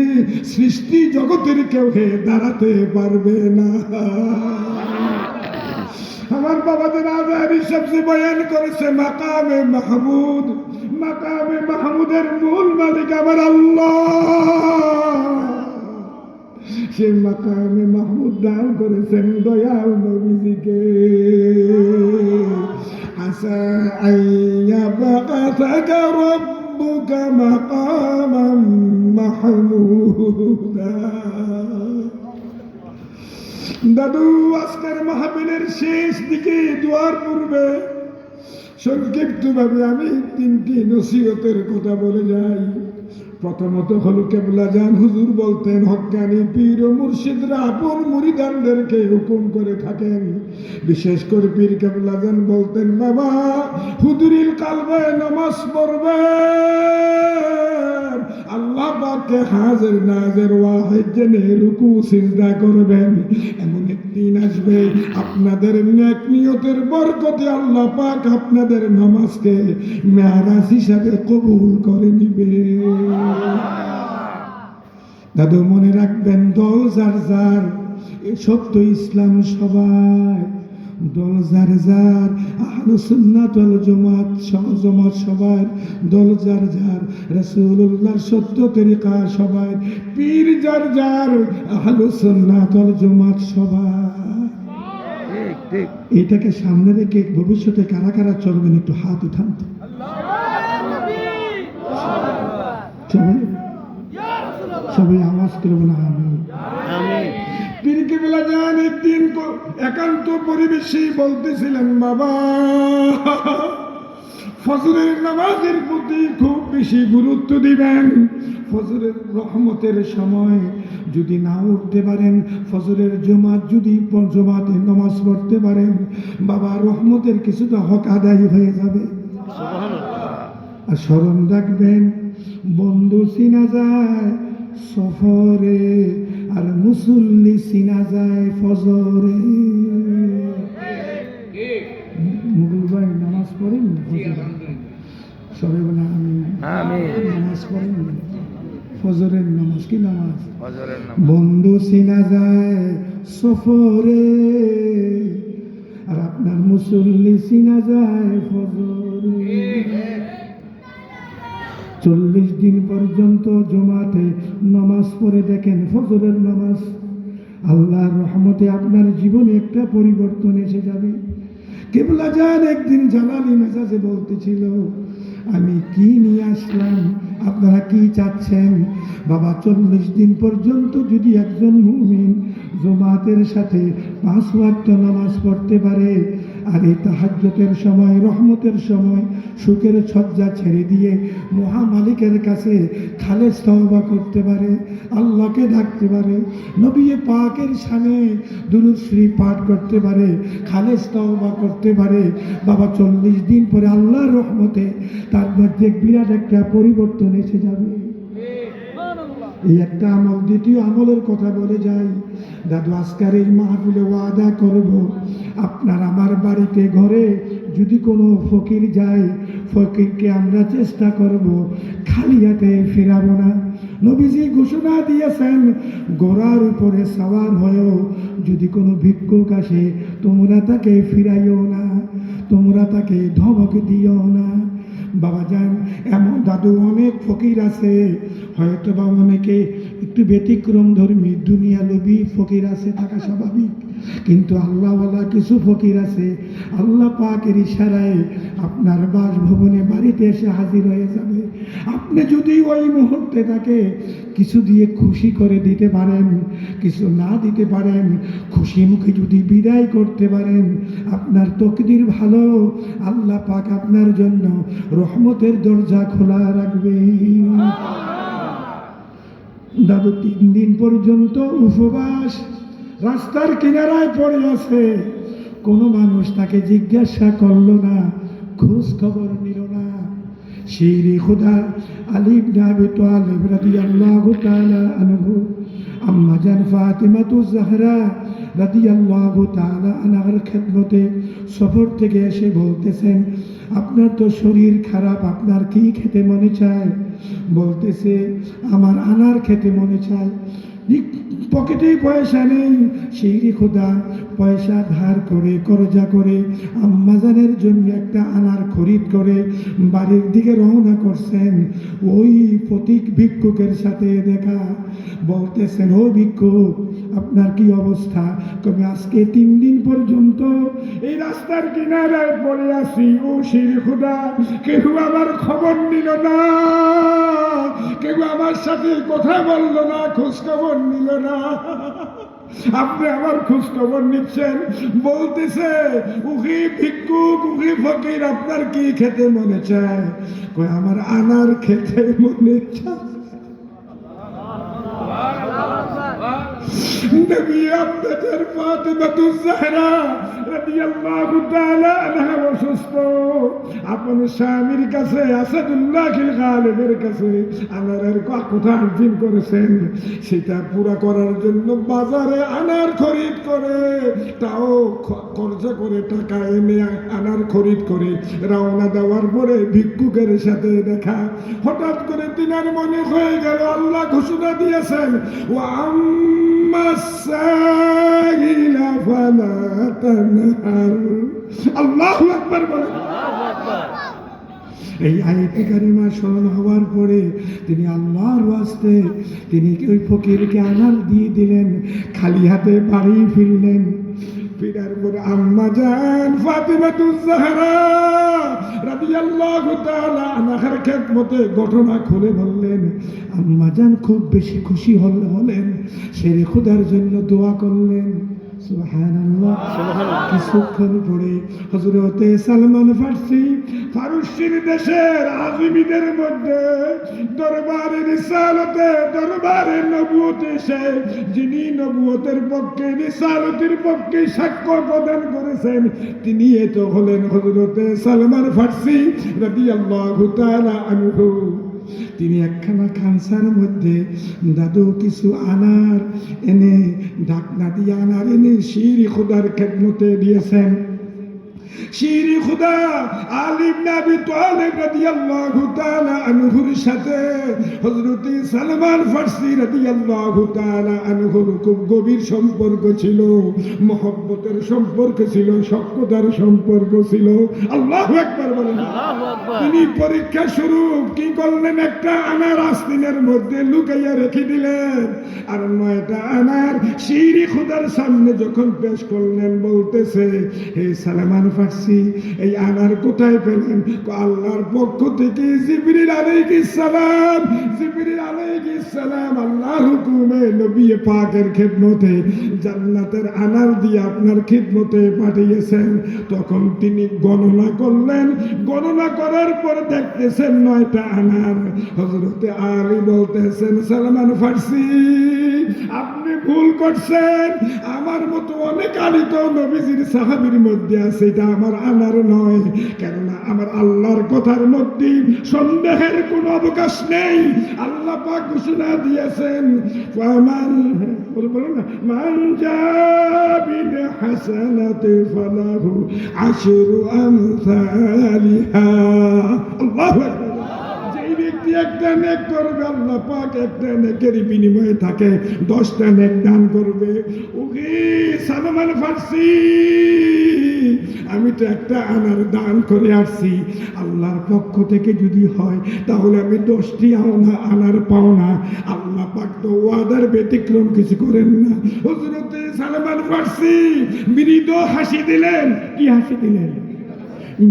সৃষ্টি জগতের কেউ দাঁড়াতে পারবে না। আমার বাবাদের আজারি সবচেয়ে বয়ান করেছে মাকামে মাহমুদ। মাকামে মাহমুদের মূল মালিক আমার আল্লাহ। সে মাকামে মাহমুদ দান করেছেন দয়াল নবীজিকে। আসা আইয়া বাকাতাকা রাব্বুকা মাকামান মাহমুদা। দাদু, আজকের মাহফিলের শেষ দিকে দোয়ার পূর্বে সংক্ষিপ্তভাবে আমি 3টি নসিহতের কথা বলে যাই। প্রথমত হলো কেবলাজান হুজুর বলতেন, হক্কানি পীর ও মুর্শিদরা আপন মুরিদানদেরকে হুকুম করে থাকেন। বিশেষ করে পীর কেবলাজান বলতেন, বাবা হুজুরিল কালবে নামাজ পড়বে, আল্লাহ পাককে হাজির নাজির ওয়াহিদ জেনে রুকু সিজদা করবেন। এমন একদিন আসবে আপনাদের নেক নিয়তের বরকতে আল্লাহ পাক আপনাদের নামাজকে মেরাজ হিসাবে কবুল করে নিবে। দাদু মনে রাখবেন, দল যার যার, এ সত্য ইসলাম সবাই, দল যার যার, আহলুস সুন্নাত ওয়াল জামাত সবার দল যার যার, রাসূলুল্লাহর সত্য তরিকা সবাই, পীর যার যার, আহলুস সুন্নাত ওয়াল জামাত সবার। ঠিক। এটাকে সামনে রেখে ভবিষ্যতে কারা কারা চলবেন একটু হাত উঠান তো। সবাই আওয়াজ করবো না আমি। পীর কেবলাজান একদিন একান্ত পরিবেশে বলতেছিলেন, বাবা ফজরের নামাজের প্রতি খুব বেশি গুরুত্ব দিবেন। ফজরের রহমতের সময় যদি না উঠতে পারেন, ফজরের জমাতে নামাজ পড়তে পারেন, বাবা রহমতের কিছুটা হক আদায় হয়ে যাবে। আর স্মরণ রাখবেন, বন্ধু চিনা যায় সফরে, আর মুসল্লি চিনা যায় ফজরে। মুকুল ভাই নামাজ পড়েন? সবাই বলে আমি নামাজ পড়েন। ফজরের নামাজ কি নামাজ? বন্ধু চিনা যায় সফরে, আর আপনার মুসল্লি চিনা যায় ফজরে। 40 দিন পর্যন্ত জমাতে নামাজ পড়ে দেখেন ফজরের নামাজ, আল্লাহর রহমতে আপনার জীবনে একটা পরিবর্তন এসে যাবে। কেবলাজান একদিন জালালি মেজাজে বলতেছিল, আমি কি নিয়ে আসলাম, আপনারা কি চাচ্ছেন? বাবা 40 দিন পর্যন্ত যদি একজন মুমিন জমাতের সাথে 5 ওয়াক্ত নামাজ পড়তে পারে, আর এই তাহাজ্জুদের সময়, রহমতের সময় সুখের ছজ্জা ছেড়ে দিয়ে মহামালিকের কাছে খালেস তওবা করতে পারে, আল্লাহকে ডাকতে পারে, নবী পাকের শানে দুরূদ শরীফ পাঠ করতে পারে, খালেস তওবা করতে পারে, বাবা 40 দিন পরে আল্লাহর রহমতে তার মধ্যে বিরাট একটা পরিবর্তন এসে যাবে। এই একটা আমল। দ্বিতীয় আমলের কথা বলে যাই, দাদু আজকের এই মাহফিলে ওয়াদা করব, আপনার আমার বাড়িতে ঘরে যদি কোনো ফকির যায়, ফকিরকে আমরা চেষ্টা করব খালি হাতে ফেরাবো না। নবীজি ঘোষণা দিয়েছেন, ঘোড়ার উপরে সওয়ার হয়েও যদি কোনো ভিক্ষুক আসে, তোমরা তাকে ফিরাইও না, তোমরা তাকে ধমক দিও না। বাবা যান, এমন দাদু অনেক ফকির আছে, হয়তো বা অনেকে একটু ব্যতিক্রম ধর্মী দুনিয়া লোভী ফকির আছে, থাকা স্বাভাবিক, কিন্তু আল্লাহওয়ালা কিছু ফকির আছে, আল্লাহ পাকের ইশারায় আপনার বাসভবনে বাড়িতে এসে হাজির হয়ে যাবে। আপনি যদি ওই মুহূর্তে তাকে কিছু দিয়ে খুশি করে দিতে পারেন, কিছু না দিতে পারেন, খুশি মুখে যদি বিদায় করতে পারেন, আপনার তকদির ভালো, আল্লাহ পাক আপনার জন্য রহমতের দরজা খোলা রাখবে। দাদু 3 দিন পর্যন্ত উপবাস, রাস্তার কিনারায় পড়ে আছে, কোনো মানুষ তাকে জিজ্ঞাসা করলো না, খোঁজ খবর নিল না। শেরে খুদা আলী ইবনে আবি তালিব রাদিয়াল্লাহু তাআলা আনহু, আম্মা জান ফাতিমাতুজ জাহরা রাদিয়াল্লাহু তাআলা আনহার খেদমতে সফর থেকে এসে বলতেছেন, আপনার তো শরীর খারাপ, আপনার কি খেতে মনে চায়? বলতেছে, আমার আনার খেতে মনে চায়। পকেটে পয়সা নেই, সেই খোদা পয়সা ধার করে করজা করে আম্মাজানের জন্য একটা আনার খরিদ করে বাড়ির দিকে রওনা করছেন। ওই প্রতীক ভিক্ষুকের সাথে দেখা, বলতেছেন, ও ভিক্ষুক, আপনার কি অবস্থা? তবে আজকে 3 দিন পর্যন্ত এই রাস্তার কিনারায় পড়ে আছি, ও সেই খোদা, কেউ আমার খবর নিল না, কেউ আমার সাথে কথা বললো না, খোঁজ খবর নিল না। আপনি আমার খোঁজ খবর নিচ্ছেন। বলতেছে, উহি ভিক্ষুক, উহি ফকির, আপনার কি খেতে মনে চায়? কই, আমার আনার খেতে মনে চায়। নবী আপনাদের ফাতিমাতুজ জাহরা রাদিয়াল্লাহু তাআলা আনহা অসুস্থ, আপন স্বামীর কাছে আসাদুল্লাহ গালিবের কাছে আনারের কথা অর্জন করেছেন, সেটা পুরা করার জন্য বাজারে আনার খরিদ করে, তাও খরচা করে টাকা এনে আনার খরিদ করে রওনা দেওয়ার পরে ভিক্ষুকের সাথে দেখা। হঠাৎ করে তিনার মনে হয়ে গেল, আল্লাহ ঘোষণা দিয়েছেন, ওয়া আম্মাস-সাইলা ফালা তানহার। আল্লাহু আকবার বলেন। এই আয়াতে কারিমা স্মরণ হওয়ার পরে তিনি আল্লাহর ওয়াস্তে তিনি ওই ফকিরকে আনার দিয়ে দিলেন, খালি হাতে বাড়ি ফিরলেন। ফিরার পরে আম্মা জান ফাতিমাতুজ জাহরা রাদিয়াল্লাহু তাআলা আনহার খেদমতে ঘটনা খুলে বললেন। আম্মা জান খুব বেশি খুশি হলেন, শেরে খোদার জন্য দোয়া করলেন। সুবহানাল্লাহ। কিছুক্ষণ পরে হযরতে সালমান ফার্সি ফারসির দেশের আজমিদের মধ্যে দরবারে রিসালতে, দরবারে নবুয়তে এসে যিনি নবুয়তের পক্ষে, রিসালতের পক্ষে সাক্ষ্য প্রদান করেছেন, তিনি তো হলেন হযরতে সালমান ফার্সি রাদিয়াল্লাহু তাআলা আনহু। তিনি একখানা খানসার মধ্যে দাদু কিছু আনার এনে, ঢাকনা দিয়ে আনার এনে শির খুদার খেদমতে দিয়েছেন। শির খুদা আলী ইবনে আবি তালিব রাদিয়াল্লাহু তাআলা আনহুর সাথে হযরত সালমান ফার্সি রাদিয়াল্লাহু তাআলা আনহুর খুব গভীর সম্পর্ক ছিল, মহব্বতের সম্পর্ক ছিল, শফকতের সম্পর্ক ছিল। আল্লাহু আকবার বলেন। আল্লাহু আকবার। তিনি পরীক্ষা শুরু কি করলেন, একটা আনার আস্তিনের মধ্যে লুকাইয়া রেখে দিলেন, আর 9টা আনার শির খুদার সামনে যখন পেশ করলেন, বলতেছে, হে সালমান ফার্সি, এই আনার কোথায় পেলেন? আল্লাহর পক্ষ থেকে জিবরিল আলাইহিস সালাম, জিবরিল আলাইহিস সালাম আল্লাহ আমার হুকুমে নবী পাকের খিদমতে জান্নাতের আনার দিয়ে আপনার খিদমতে পাঠিয়েছেন। তখন তিনি গণনা করলেন, গণনা করার পর দেখতেছেন 9টা আনার। হযরতে আলী বলতেছেন, সালমান ফার্সি আপনি ভুল করছেন, আমার মতো অনেক আলী তো নবীজির সাহাবীর মধ্যে আছে, এটা আমার আনার নয়। কেননা আমার আল্লাহর কথার মধ্যে সন্দেহের কোনো অবকাশ নেই। আল্লাহ পাক ঘোষণা দিয়েছেন, ফামান বলুন না, মান জাবিল হাসানাতি ফালাহু আশরু আমসালিহা। আল্লাহু আকবার। যেই ব্যক্তি একটা নেক করবে, আল্লাহ পাক একটা নেকের বিনিময়ে তাকে 10টা নেক দান করবে। ওকে সালমান ফার্সি, আমি তো একটা আনার দান করে আসছি, আল্লাহর পক্ষ থেকে যদি হয় তাহলে আমি 10টি আনার পাওনা। আল্লাহ পাক তো ওয়াদার ব্যতিক্রম কিছু করেন না। হযরতে সালমান ফার্সি মৃদু হাসি দিলেন। কি হাসি দিলেন?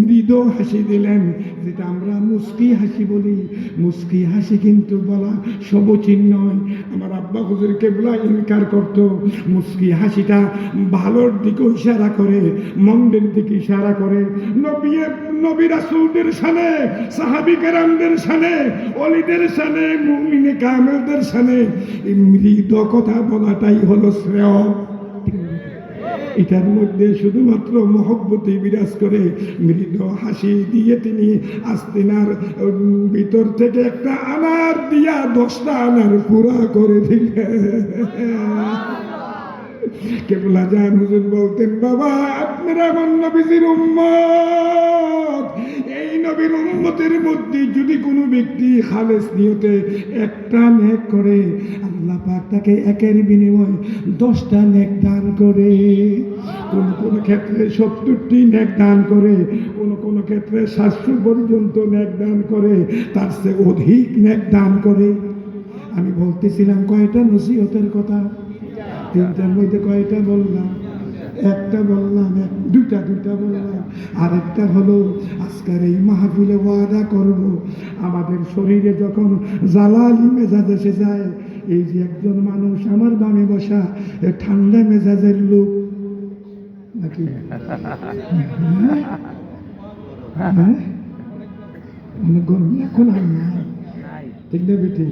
মৃদু হাসি দিলেন, যেটা আমরা মুস্কি হাসি বলি। মুস্কি হাসি কিন্তু বলা সমচিন নয়। আমার আব্বা হুজুর কেবলা ইনকার করত, মুস্কি হাসিটা ভালোর দিকে ইশারা করে, মন্দের দিকে ইশারা করে। নবী রাসূলদের শানে, সাহাবী কেরামদের শানে, ওলিদের শানে, মুমিনে কামেলদের শানে এই মৃদু কথা বলাটাই হলো শ্রেয়। এটার মধ্যে শুধুমাত্র মহব্বতে বিরাজ করে। মৃদু হাসি দিয়ে তিনি আস্তিনার ভিতর থেকে একটা আনার দিয়া 10টা আনার পুরা করে দিলেন। কেবলা জান হুজুর বলতেন, বাবা আপনারা আমার নবীজির উম্মত, এই নবীর উম্মতের মধ্যে যদি কোনো ব্যক্তি খালেস নিয়তে একটা নেক করে, আল্লাহ পাক তাকে একের বিনিময়ে 10টা নেক দান করে। কোন কোন ক্ষেত্রে 70টি নেক দান করে, কোন কোন ক্ষেত্রে 700 পর্যন্ত নেক দান করে, তার চেয়ে অধিক নেক দান করে। আমি বলতেছিলাম কয়টা নসিহতের কথা, 3টার মধ্যে কয়টা বললাম? একটা বললাম, দুইটা বললাম। আরেকটা হলো আজকের এই মাহফিলে ওয়াদা করব, আমাদের শরীরে যখন জালালি মেজাজ এসে যায়, এই যে একজন মানুষ আমার বামে বসা, ঠান্ডা মেজাজের লোক নাকি? হ্যাঁ, মানে গরম এখন আর না, ঠিক না বেটি?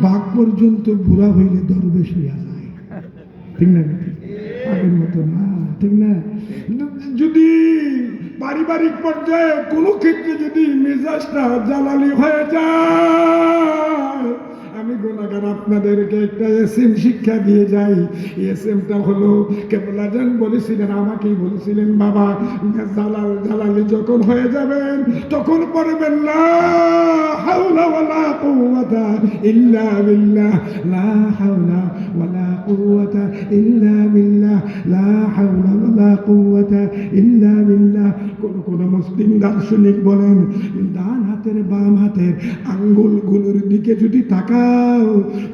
বাঘ পর্যন্ত বুড়া হইলে দরবেশ হইয়া যায়, ঠিক না বেটি? আগের মতো না, ঠিক না? যদি পারিবারিক পর্যায়ে কোনো ক্ষেত্রে যদি মেজাজটা জ্বালালি হয়ে যায়, আমি গুনাহগার আপনাদেরকে একটা এসএম শিক্ষা দিয়ে যাই। এসএমটা হলো, কেবলা জান বলেছিলেন, আমাকেই বলেছিলেন, বাবা জ্বালালি যখন হয়ে যাবেন তখন পড়বেন লা হাওলা ওয়ালা কুওয়াতা ইল্লা বিল্লাহ, লা হাওলা ওয়ালা কুওয়াতা ইল্লা বিল্লাহ, লা হাওলা ওয়ালা কুওয়াতা ইল্লা বিল্লাহ। কোন মুসলিম দার্শনিক বলেন, ডান হাতের বাম হাতের আঙ্গুলগুলোর দিকে যদি তাকাও,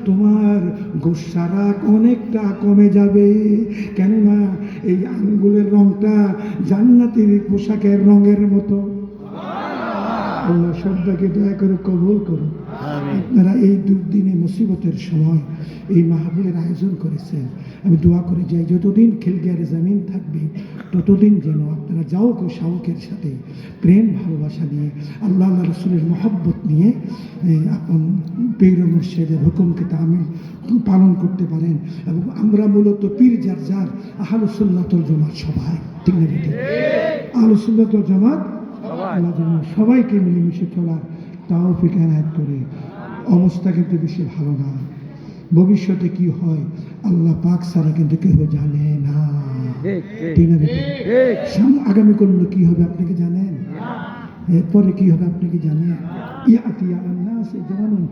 তোমার গোসা রাগ অনেকটা কমে যাবে। কেননা এই আঙ্গুলের রংটা জান্নাতের পোশাকের রঙের মতো। আল্লাহ সবাইকে দয়া করে কবুল করুন। আপনারা এই দুর্দিনে মুসিবতের সময় এই মাহফিলের আয়োজন করেছেন, আমি দোয়া করে যাই যতদিন খিলগার জমিন থাকবে ততদিন যেন আপনারা যাওক ও শাউকের সাথে প্রেম ভালোবাসা নিয়ে, আল্লাহ রসুলের মহব্বত নিয়ে আপন পীর মুর্শিদের হুকুমকে তামিল পালন করতে পারেন। এবং আমরা মূলত পীর যার যার আহলুস সুন্নাতুল জামাত সবাই, ঠিক না বেটি? আহলুস সুন্নাতুল জামাত আল্লাহ যেন সবাইকে মিলেমিশে চলার তৌফিক এনায়েত করে। অবস্থা কিন্তু বেশি ভালো না, ভবিষ্যতে কি হয় আল্লাহ পাক ছাড়া কিন্তু কেউ জানে না, ঠিক না বেটি? আগামী করলে কি হবে আপনি কি জানেন? এরপরে কি হবে আপনি কি জানেন? ইয়াতিয়া আল্লাহ সে জানেন।